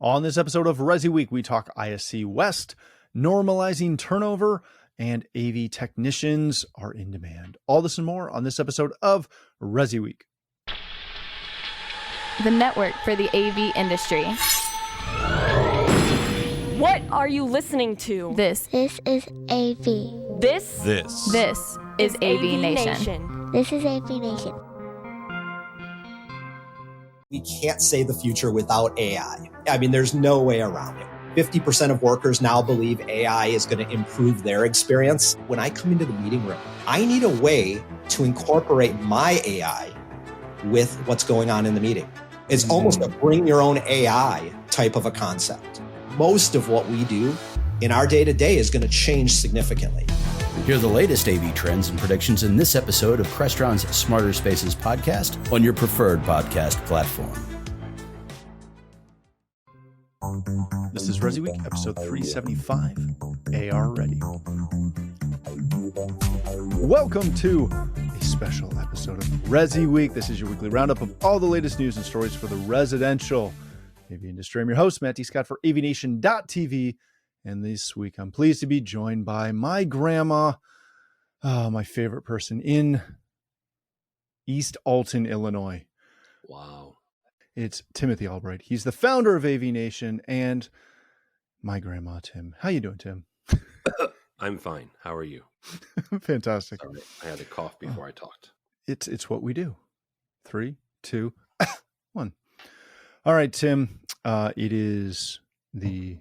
On this episode of ResiWeek, we talk ISC West, normalizing turnover, and AV technicians are in demand. All this and more on this episode of ResiWeek. The network for the AV industry. What are you listening to? This is AV. This is AVNation. This is AVNation. We can't say the future without AI. I mean, there's no way around it. 50% of workers now believe AI is going to improve their experience. When I come into the meeting room, I need a way to incorporate my AI with what's going on in the meeting. It's almost a bring your own AI type of a concept. Most of what we do in our day-to-day is going to change significantly. Hear the latest AV trends and predictions in this episode of Crestron's Smarter Spaces podcast on your preferred podcast platform. This is ResiWeek, episode 375, AR Ready. Welcome to a special episode of ResiWeek. This is your weekly roundup of all the latest news and stories for the residential AV industry. I'm your host, Matt D. Scott for AVNation.tv. And this week, I'm pleased to be joined by my grandma, my favorite person in East Alton, Illinois. Wow. It's Timothy Albright. He's the founder of AVNation and my grandma, Tim. How you doing, Tim? I'm fine. How are you? Fantastic. Sorry, I had a cough before I talked. It's what we do. 3, 2, 1. All right, Tim. It is the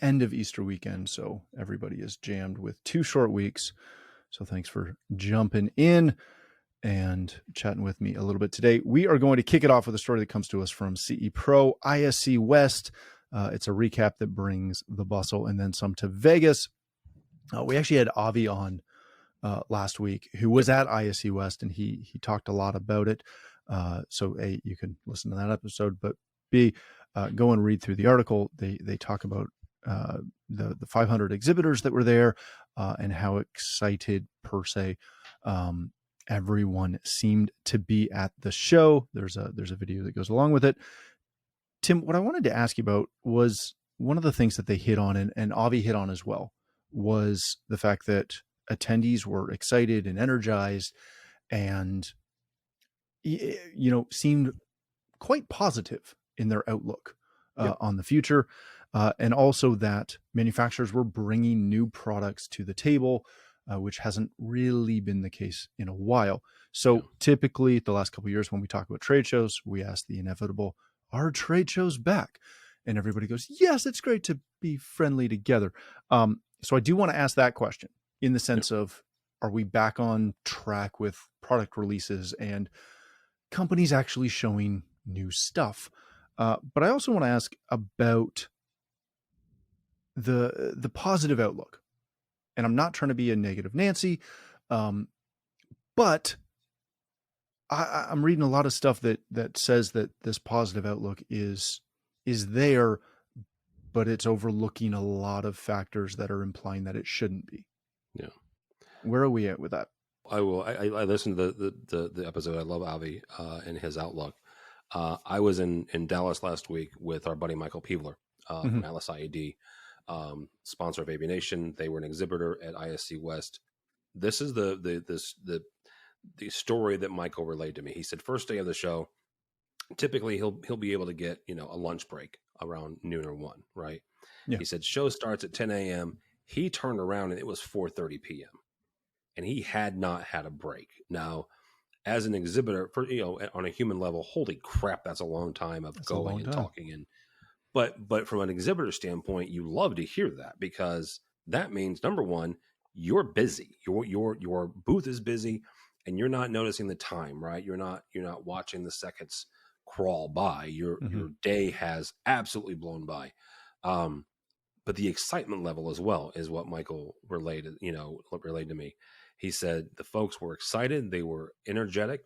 end of Easter weekend, so everybody is jammed with 2 short weeks. So thanks for jumping in and chatting with me a little bit today. We are going to kick it off with a story that comes to us from CE Pro, ISC West. It's a recap that brings the bustle and then some to Vegas. We actually had Avi on last week, who was at ISC West, and he talked a lot about it. So A, you can listen to that episode, but B, go and read through the article. They talk about the 500 exhibitors that were there and how excited per se everyone seemed to be at the show. There's a video that goes along with it. Tim, what I wanted to ask you about was one of the things that they hit on, and Avi hit on as well, was the fact that attendees were excited and energized and, seemed quite positive in their outlook on the future. And also that manufacturers were bringing new products to the table, which hasn't really been the case in a while. So typically the last couple of years when we talk about trade shows, we ask the inevitable, are trade shows back? And everybody goes, yes, it's great to be friendly together. So I do want to ask that question in the sense of, are we back on track with product releases and companies actually showing new stuff? But I also want to ask about the positive outlook. And I'm not trying to be a negative Nancy, but I'm reading a lot of stuff that says that this positive outlook is there, but it's overlooking a lot of factors that are implying that it shouldn't be. Yeah. Where are we at with that? I will. I listened to the episode. I love Avi and his outlook. I was in Dallas last week with our buddy Michael Peevler from Atlas IED, sponsor of AVNation. They were an exhibitor at ISC West. This is the story that Michael relayed to me. He said, first day of the show, typically he'll be able to get a lunch break around noon or 1, right? Yeah. He said show starts at 10 a.m. He turned around and it was 4:30 p.m. and he had not had a break. Now, as an exhibitor, for on a human level, holy crap, that's a long time of going and talking. And but from an exhibitor standpoint, you love to hear that, because that means, number one, you're busy. Your booth is busy, and you're not noticing the time, right? You're not watching the seconds crawl by. Your day has absolutely blown by. But the excitement level as well is what Michael relayed to me. He said the folks were excited. They were energetic.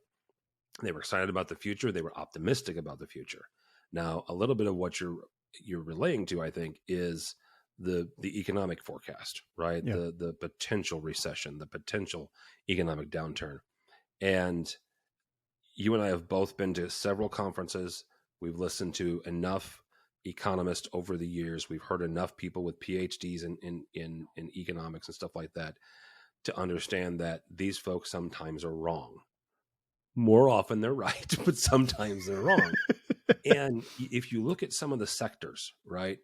They were excited about the future. They were optimistic about the future. Now, a little bit of what you're relaying to, I think, is the economic forecast, right? Yeah. The potential recession, the potential economic downturn. And you and I have both been to several conferences. We've listened to enough economists over the years. We've heard enough people with PhDs in economics and stuff like that to understand that these folks sometimes are wrong. More often they're right, but sometimes they're wrong. And if you look at some of the sectors, right,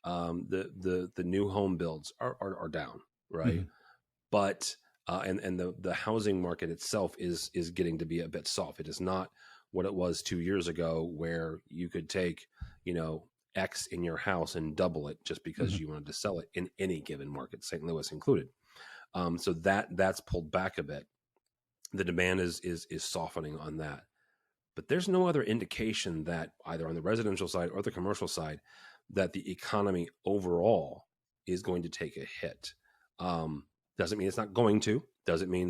the new home builds are down, right? Mm-hmm. But and the housing market itself is getting to be a bit soft. It is not what it was 2 years ago, where you could take, X in your house and double it just because you wanted to sell it in any given market, St. Louis included. So that's pulled back a bit. The demand is softening on that. But there's no other indication that either on the residential side or the commercial side that the economy overall is going to take a hit. Doesn't mean it's not going to. Doesn't mean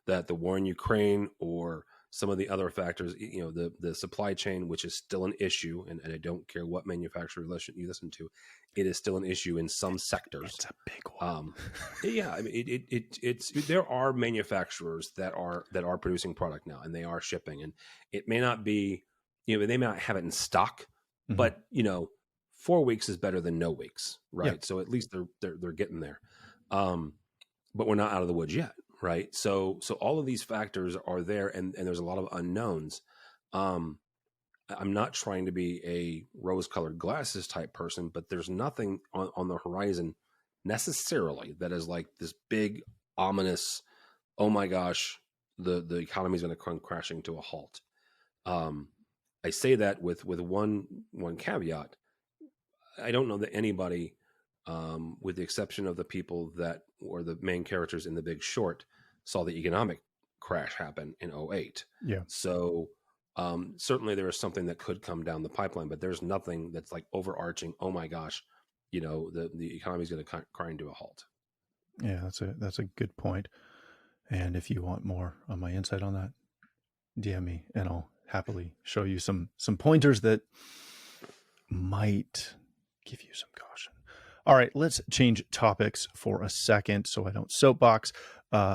that the war in Ukraine or some of the other factors, the supply chain, which is still an issue, and I don't care what manufacturer you listen to, it is still an issue in some sectors. It's a big one. Yeah, I mean, it's there are manufacturers that are producing product now, and they are shipping, and it may not be, they may not have it in stock, but 4 weeks is better than no weeks, right? Yeah. So at least they're getting there, but we're not out of the woods yet. Right. So all of these factors are there, and there's a lot of unknowns. I'm not trying to be a rose-colored glasses type person, but there's nothing on the horizon necessarily that is like this big, ominous, oh my gosh, the economy is going to come crashing to a halt. I say that with one caveat. I don't know that anybody, with the exception of the people that were the main characters in The Big Short, saw the economic crash happen in 2008. Yeah. So certainly there is something that could come down the pipeline, but there's nothing that's like overarching, oh my gosh, the economy is going to grind to a halt. Yeah, that's a good point. And if you want more on my insight on that, DM me and I'll happily show you some pointers that might give you some caution. All right, let's change topics for a second so I don't soapbox.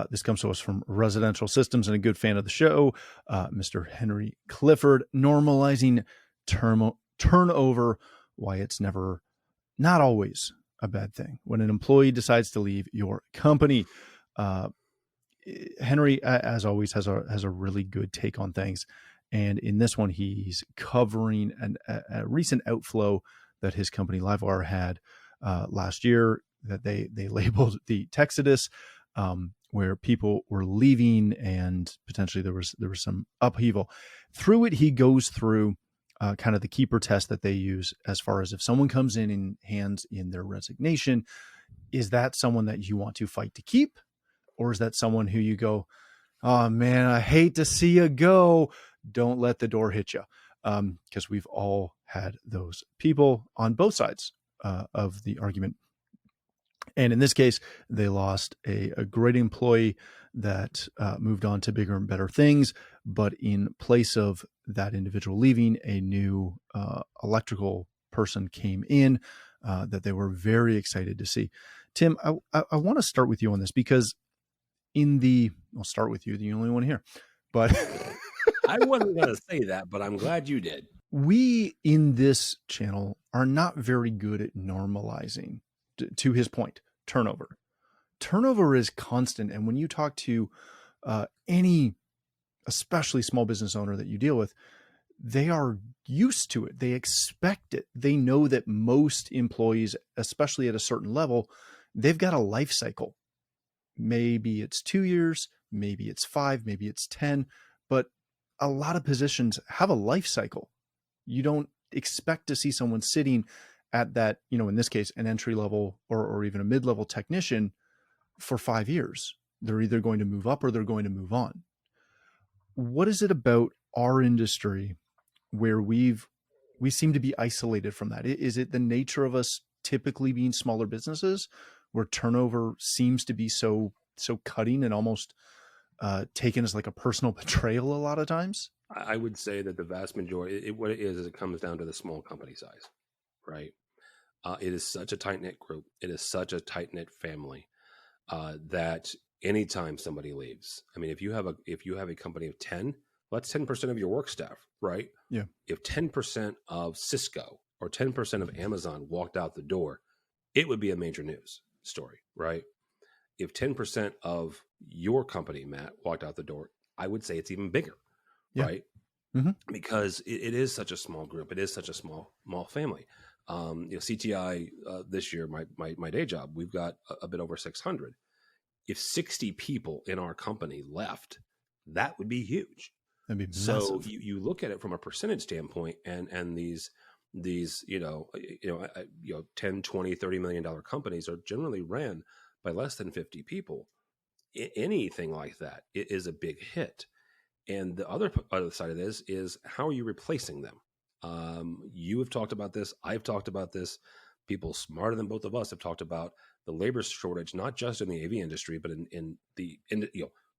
This comes to us from Residential Systems and a good fan of the show, Mr. Henry Clifford, normalizing turnover, why it's not always a bad thing when an employee decides to leave your company. Henry, as always, has a really good take on things. And in this one, he's covering a recent outflow that his company Livewire had last year that they labeled the Texodus, where people were leaving and potentially there was some upheaval. Through it, he goes through kind of the keeper test that they use as far as if someone comes in and hands in their resignation, is that someone that you want to fight to keep? Or is that someone who you go, oh man, I hate to see you go. Don't let the door hit you. Because we've all had those people on both sides of the argument. And in this case, they lost a great employee that moved on to bigger and better things. But in place of that individual leaving, a new electrical person came in that they were very excited to see. Tim, I want to start with you on this because I'll start with you, the only one here. But I wasn't going to say that, but I'm glad you did. We in this channel are not very good at normalizing, to his point, turnover. Turnover is constant. And when you talk to any, especially small business owner that you deal with, they are used to it. They expect it. They know that most employees, especially at a certain level, they've got a life cycle. Maybe it's 2 years, maybe it's 5, maybe it's 10, but a lot of positions have a life cycle. You don't expect to see someone sitting at that, in this case, an entry level or even a mid-level technician for 5 years. They're either going to move up or they're going to move on. What is it about our industry where we seem to be isolated from that? Is it the nature of us typically being smaller businesses where turnover seems to be so cutting and almost taken as like a personal betrayal a lot of times? I would say that the vast majority, what it is it comes down to the small company size, right? It is such a tight-knit group. It is such a tight-knit family that anytime somebody leaves, I mean, if you have a company of 10, well, that's 10% of your work staff, right? Yeah. If 10% of Cisco or 10% of Amazon walked out the door, it would be a major news story, right? If 10% of your company, Matt, walked out the door, I would say it's even bigger, Yeah. right? Because it is such a small group. It is such a small family. CTI this year, my day job, we've got a bit over 600. If 60 people in our company left, that would be huge. That'd be So massive. you look at it from a percentage standpoint, and these 10, 20, $30 million companies are generally ran by less than 50 people. Anything like that, it is a big hit. And the other side of this is, how are you replacing them? You have talked about this. I've talked about this. People smarter than both of us have talked about the labor shortage, not just in the AV industry, but in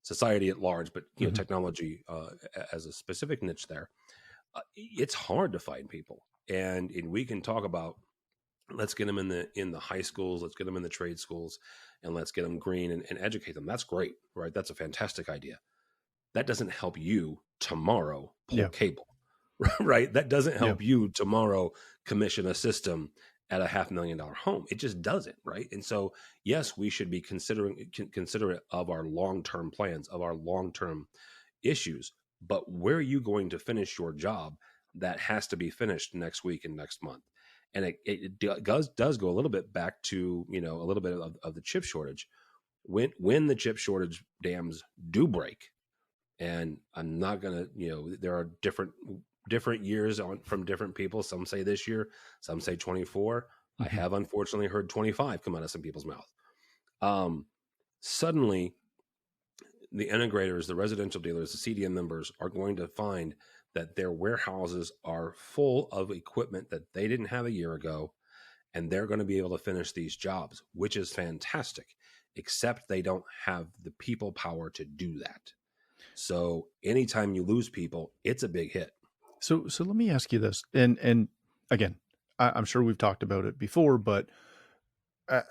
society at large, but technology as a specific niche there. It's hard to find people, and we can talk about, let's get them in the high schools, let's get them in the trade schools, and let's get them green and educate them. That's great, right? That's a fantastic idea. That doesn't help you tomorrow pull cable, right? That doesn't help you tomorrow commission a system at a $500,000 home. It just doesn't, right? And so, yes, we should be considerate of our long-term plans, of our long-term issues. But where are you going to finish your job that has to be finished next week and next month? And it does go a little bit back to, a little bit of the chip shortage. When the chip shortage dams do break, and I'm not going to, there are different years from different people. Some say this year, some say 24. I have unfortunately heard 25 come out of some people's mouth. Suddenly, the integrators, the residential dealers, the CDN members are going to find that their warehouses are full of equipment that they didn't have a year ago, and they're going to be able to finish these jobs, which is fantastic, except they don't have the people power to do that. So anytime you lose people, it's a big hit. So let me ask you this, and again, I'm sure we've talked about it before, but I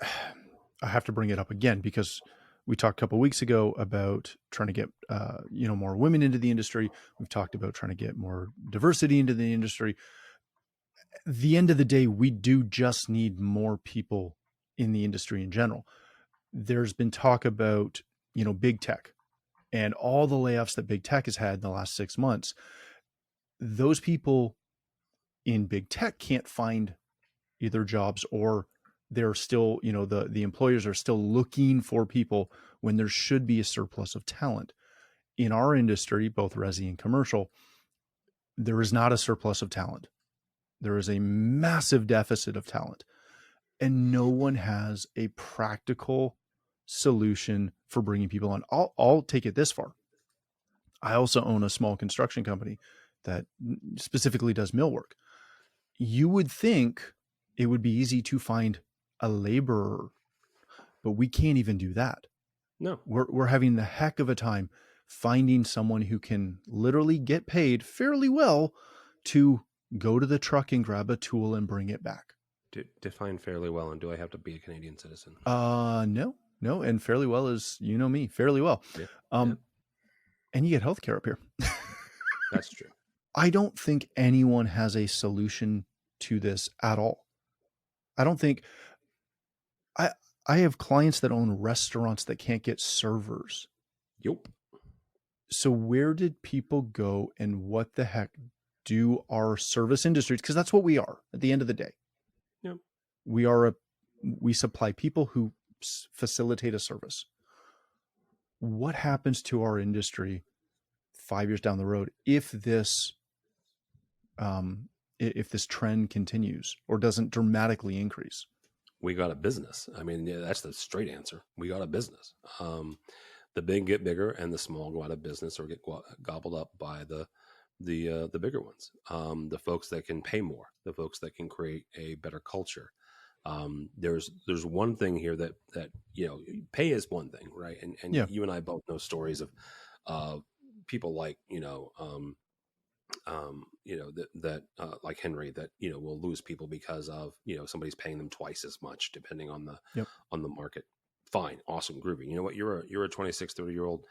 have to bring it up again because we talked a couple of weeks ago about trying to get more women into the industry. We've talked about trying to get more diversity into the industry. At the end of the day, we do just need more people in the industry in general. There's been talk about big tech and all the layoffs that big tech has had in the last 6 months. Those people in big tech can't find either jobs, or they're still, the employers are still looking for people when there should be a surplus of talent. In our industry, both resi and commercial, there is not a surplus of talent. There is a massive deficit of talent, and no one has a practical solution for bringing people on. I'll take it this far. I also own a small construction company that specifically does millwork. You would think it would be easy to find a laborer, but we can't even do that. No, we're having the heck of a time finding someone who can literally get paid fairly well to go to the truck and grab a tool and bring it back. Define fairly well, and do I have to be a Canadian citizen? No, and fairly well is, me, fairly well. Yeah. And you get healthcare up here. That's true. I don't think anyone has a solution to this at all. I don't think I have clients that own restaurants that can't get servers. Yep. So where did people go, and what the heck do our service industries? Because that's what we are at the end of the day. Yep. We supply people who facilitate a service. What happens to our industry 5 years down the road if this trend continues or doesn't dramatically increase? We got a business. I mean, that's the straight answer. We got a business. The big get bigger, and the small go out of business or get gobbled up by the bigger ones. The folks that can pay more, the folks that can create a better culture. There's one thing here that pay is one thing, right? And you and I both know stories of people like like Henry that will lose people because of somebody's paying them twice as much depending on the market. Fine, awesome, groovy. You know what? You're a 26, 30-year-old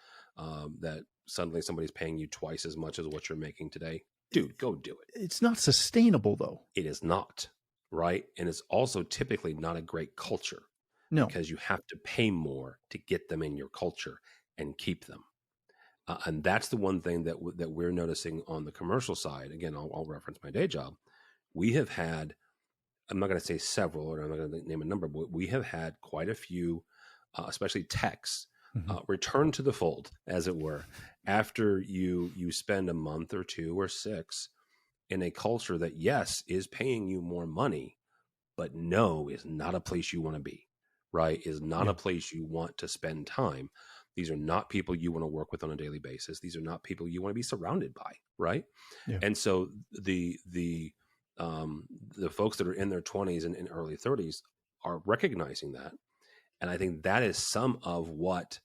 that suddenly somebody's paying you twice as much as what you're making today. dude, go do it. It's not sustainable though. It is not, right? And it's also typically not a great culture. No. Because you have to pay more to get them in your culture and keep them. And that's the one thing that that we're noticing on the commercial side. Again, I'll reference my day job. We have had, I'm not going to say several, or I'm not going to name a number, but we have had quite a few, especially techs, return to the fold, as it were, after you spend a month or 2 or 6 in a culture that, yes, is paying you more money, but no, is not a place you want to be, right? Is not a place you want to spend time. These are not people you want to work with on a daily basis. These are not people you want to be surrounded by, right? Yeah. And so the folks that are in their 20s and early 30s are recognizing that. And I think that is some of what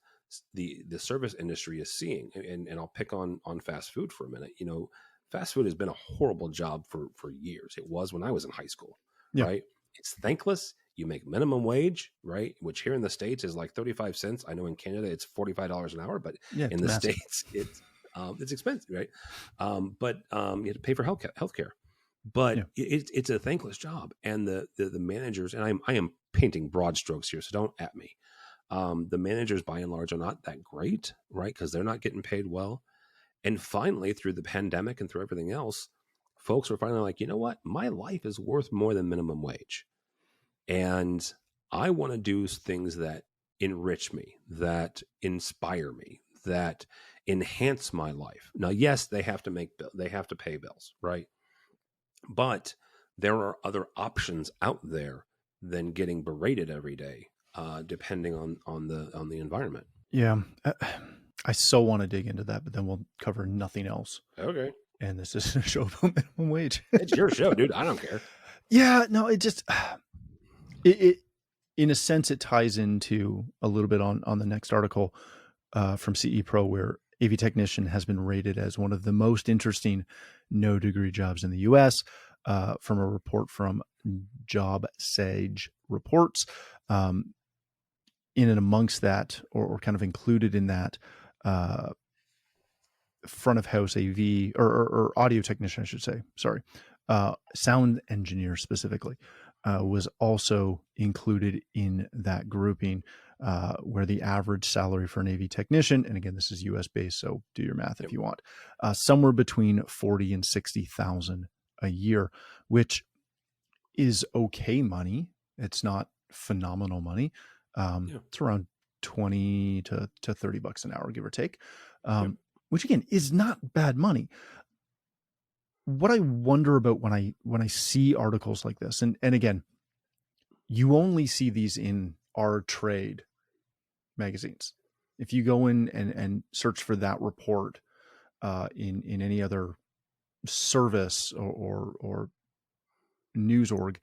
the service industry is seeing. And I'll pick on fast food for a minute. You know, fast food has been a horrible job for years. It was when I was in high school, right? It's thankless. You make minimum wage, right? Which here in the States is like 35 cents. I know in Canada it's $45 an hour, but in the massive. States it's expensive, right? But you have to pay for healthcare. But it's a thankless job, and the managers, and I am painting broad strokes here, so don't at me. The managers, by and large, are not that great, right? Because they're not getting paid well. And finally, through the pandemic and through everything else, folks were finally like, you know what? My life is worth more than minimum wage. And I want to do things that enrich me, that inspire me, that enhance my life. Now, yes, they have to pay bills, right? But there are other options out there than getting berated every day, depending on the environment. Yeah, I so want to dig into that, but then we'll cover nothing else. Okay. And this isn't a show about minimum wage. It's your show, dude. I don't care. Yeah, no, it just it in a sense it ties into a little bit on the next article from CE Pro, where AV technician has been rated as one of the most interesting no degree jobs in the U.S. From a report from Job Sage Reports. In and amongst that, or kind of included in that, front of house AV or audio technician, I should say. Sorry, sound engineer specifically was also included in that grouping, where the average salary for an AV technician, and again, this is U.S. based, so do your math if you want, somewhere between 40 and 60,000 a year, which is okay money. It's not phenomenal money. It's around 20 to $30 an hour, give or take, which again is not bad money. What I wonder about when I see articles like this, and again, you only see these in our trade magazines. If you go in and search for that report in any other service or news org,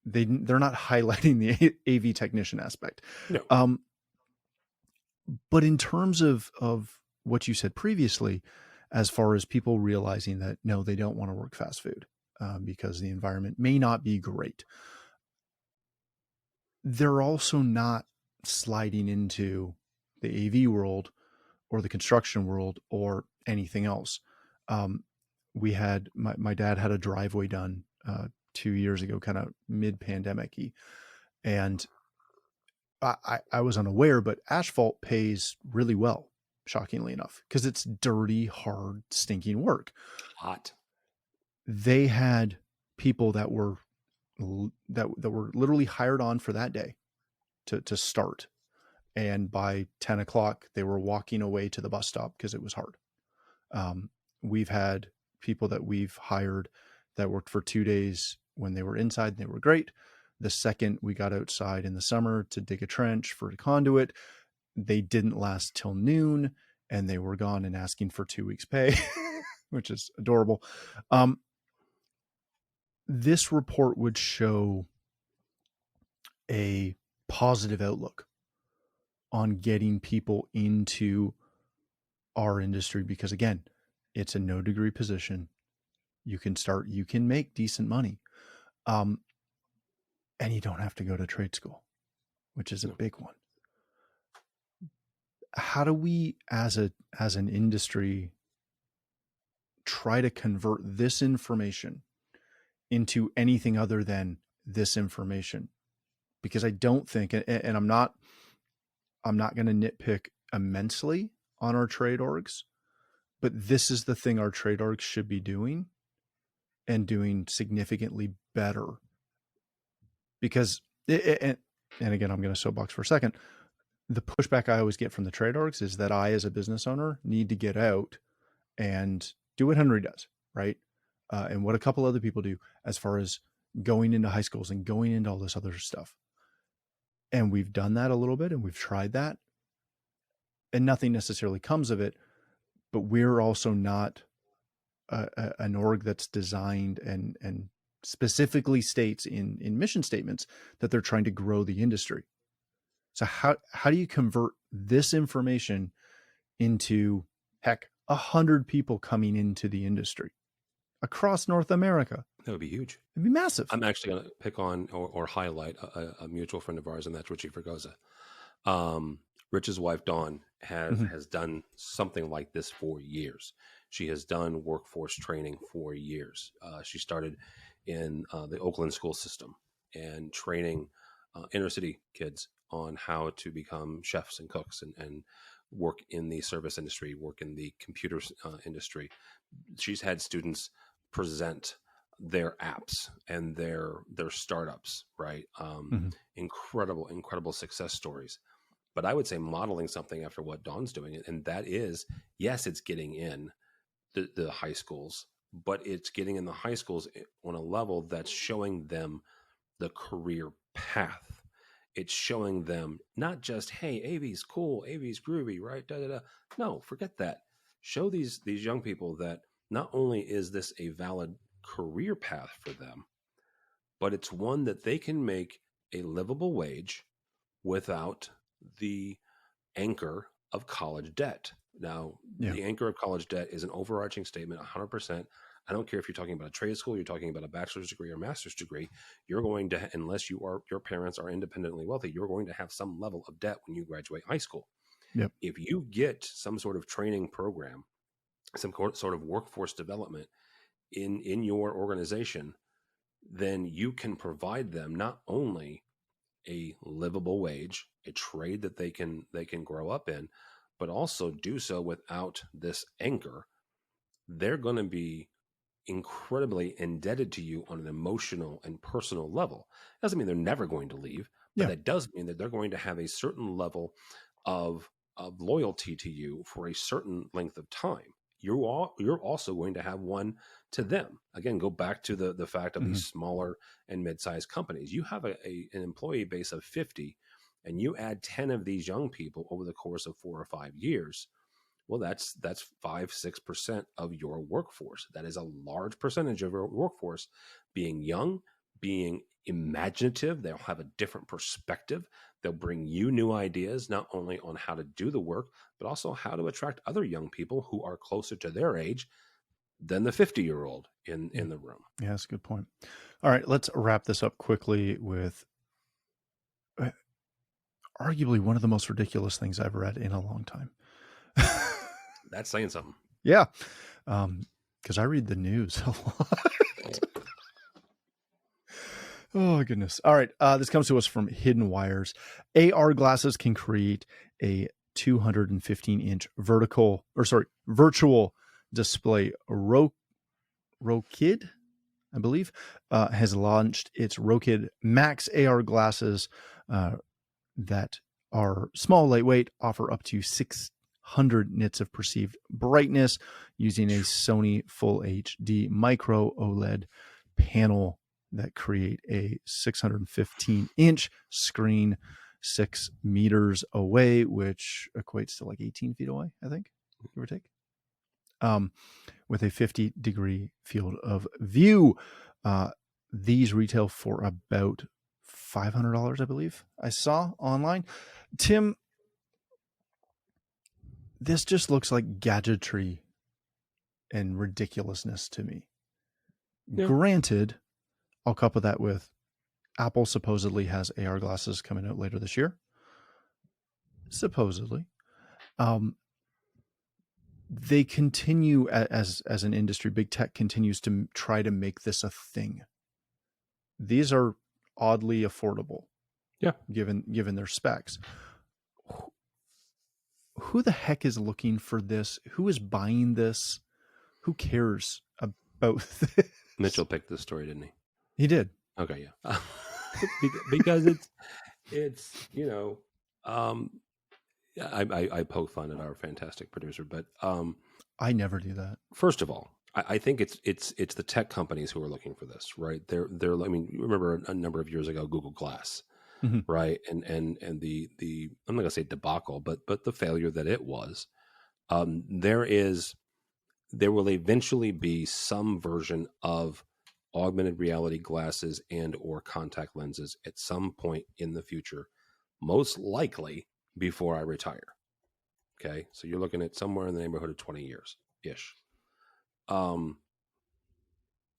they're not highlighting the AV technician aspect. No. But in terms of what you said previously, as far as people realizing that, no, they don't want to work fast food because the environment may not be great, they're also not sliding into the AV world or the construction world or anything else. We had, my dad had a driveway done 2 years ago, kind of mid-pandemic-y. And I was unaware, but asphalt pays really well, shockingly enough, because it's dirty, hard, stinking work. Hot. They had people that were literally hired on for that day to start. And by 10 o'clock, they were walking away to the bus stop because it was hard. We've had people that we've hired that worked for 2 days when they were inside, and they were great. The second we got outside in the summer to dig a trench for a conduit, they didn't last till noon, and they were gone and asking for 2 weeks pay, which is adorable. This report would show a positive outlook on getting people into our industry, because again, it's a no degree position. You can make decent money. And you don't have to go to trade school, which is a big one. How do we, as an industry, try to convert this information into anything other than this information, because I don't think, and I'm not going to nitpick immensely on our trade orgs, but this is the thing our trade orgs should be doing, and doing significantly better. Because, and again, I'm going to soapbox for a second. The pushback I always get from the trade orgs is that I, as a business owner, need to get out and do what Henry does, right? And what a couple other people do as far as going into high schools and going into all this other stuff. And we've done that a little bit, and we've tried that, and nothing necessarily comes of it. But we're also not an org that's designed and specifically states in mission statements that they're trying to grow the industry. So how do you convert this information into, heck, 100 people coming into the industry across North America? That would be huge. It'd be massive. I'm actually going to pick on or highlight a mutual friend of ours, and that's Richie Fregosa. Rich's wife, Dawn, has done something like this for years. She has done workforce training for years. She started in the Oakland school system and training inner city kids on how to become chefs and cooks and work in the service industry, work in the computer industry. She's had students present their apps and their startups, right? Incredible success stories. But I would say modeling something after what Dawn's doing, and that is, yes, it's getting in the high schools, but it's getting in the high schools on a level that's showing them the career path. It's showing them not just, hey, AV's cool, AV's groovy, right? Da, da, da. No, forget that. Show these young people that not only is this a valid career path for them, but it's one that they can make a livable wage without the anchor of college debt. Now, the anchor of college debt is an overarching statement, 100%. I don't care if you're talking about a trade school, you're talking about a bachelor's degree or master's degree, you're going to, unless your parents are independently wealthy, you're going to have some level of debt when you graduate high school. Yep. If you get some sort of training program, some sort of workforce development in your organization, then you can provide them not only a livable wage, a trade that they can grow up in, but also do so without this anchor. They're going to be incredibly indebted to you on an emotional and personal level. Doesn't mean they're never going to leave, but that does mean that they're going to have a certain level of loyalty to you for a certain length of time. You're also going to have one to them. Again, go back to the fact of these smaller and mid-sized companies. You have an employee base of 50, and you add 10 of these young people over the course of 4 or 5 years. Well, that's 5-6% of your workforce. That is a large percentage of your workforce being young, being imaginative. They'll have a different perspective. They'll bring you new ideas, not only on how to do the work, but also how to attract other young people who are closer to their age than the 50-year-old in the room. Yeah, that's a good point. All right, let's wrap this up quickly with arguably one of the most ridiculous things I've read in a long time. That's saying something. Yeah, because I read the news a lot. Oh, goodness. All right, this comes to us from Hidden Wires. AR glasses can create a 215-inch virtual display. Rokid, I believe, has launched its Rokid Max AR glasses that are small, lightweight, offer up to 600 nits of perceived brightness using a Sony Full HD Micro OLED panel that create a 615-inch screen 6 meters away, which equates to like 18 feet away, I think, give or take, with a 50-degree field of view. These retail for about $500, I believe I saw online. Tim, this just looks like gadgetry and ridiculousness to me. Yeah. Granted, I'll couple that with Apple supposedly has AR glasses coming out later this year. Supposedly. they continue as an industry, big tech continues to try to make this a thing. These are oddly affordable. Yeah. Given their specs. Who the heck is looking for this? Who is buying this? Who cares about this? Mitchell picked this story, didn't he? He did. Okay, yeah. Because it's I poke fun at our fantastic producer, but I never do that. First of all, I think it's the tech companies who are looking for this, right? They're I mean, remember a number of years ago, Google Glass, mm-hmm. right? And the I'm not gonna say debacle, but the failure that it was. There will eventually be some version of augmented reality glasses and or contact lenses at some point in the future, most likely before I retire. Okay, so you're looking at somewhere in the neighborhood of 20 years ish. The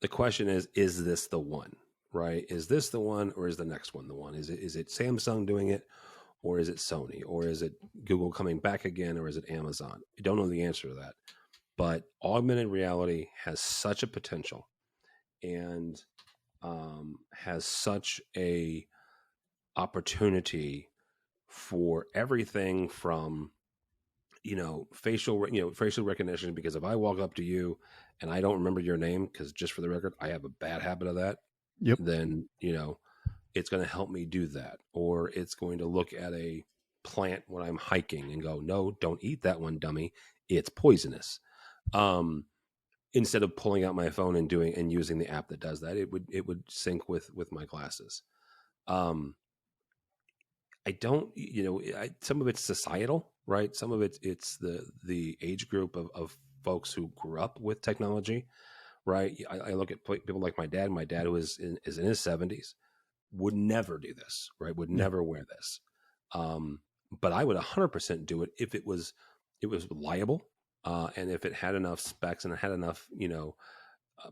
question is this the one, right? Is this the one, or is the next one the one? Is it Samsung doing it, or is it Sony, or is it Google coming back again, or is it Amazon? I don't know the answer to that, but augmented reality has such a potential and has such a opportunity for everything from facial recognition, because if I walk up to you and I don't remember your name, because just for the record, I have a bad habit of that. Yep. Then, it's going to help me do that. Or it's going to look at a plant when I'm hiking and go, no, don't eat that one, dummy. It's poisonous. Instead of pulling out my phone and using the app that does that, it would sync with my glasses. I don't, some of it's societal, right? Some of it's the age group of folks who grew up with technology, right? I look at people like my dad. My dad, who is in his 70s, would never do this, right? Would never wear this. But I would 100% do it if it was reliable, and if it had enough specs and it had enough,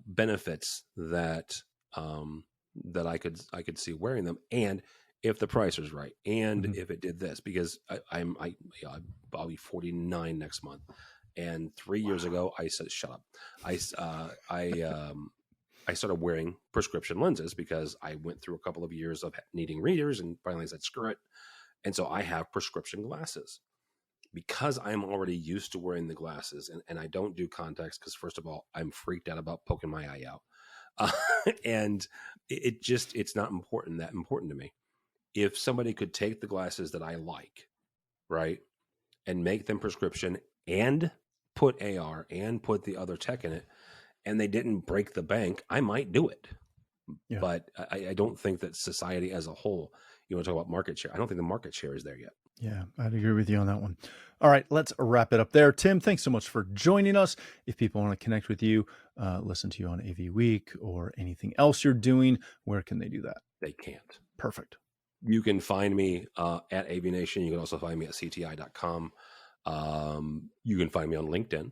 benefits that that I could see wearing them, and if the price was right, and if it did this, because I'll be 49 next month, and 3 years ago I said, shut up. I started wearing prescription lenses because I went through a couple of years of needing readers, and finally I said, screw it. And so I have prescription glasses because I'm already used to wearing the glasses, and I don't do contacts because, first of all, I'm freaked out about poking my eye out. And it's not that important to me. If somebody could take the glasses that I like, right, and make them prescription and put AR and put the other tech in it, and they didn't break the bank, I might do it. Yeah. But I don't think that society as a whole, you want to talk about market share, I don't think the market share is there yet. Yeah, I'd agree with you on that one. All right, let's wrap it up there. Tim, thanks so much for joining us. If people want to connect with you, listen to you on AV Week or anything else you're doing, where can they do that? They can't. Perfect. You can find me at AVNation. You can also find me at CTI.com. You can find me on LinkedIn.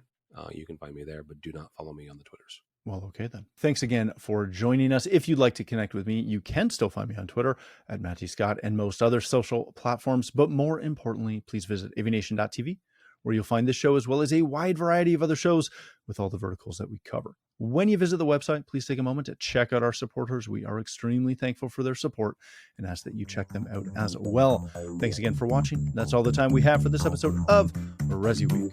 You can find me there, but do not follow me on the Twitters. Well, okay then. Thanks again for joining us. If you'd like to connect with me, you can still find me on Twitter at Matthew Scott and most other social platforms. But more importantly, please visit AVNation.tv, where you'll find this show as well as a wide variety of other shows with all the verticals that we cover. When you visit the website, please take a moment to check out our supporters. We are extremely thankful for their support and ask that you check them out as well. Thanks again for watching. That's all the time we have for this episode of ResiWeek.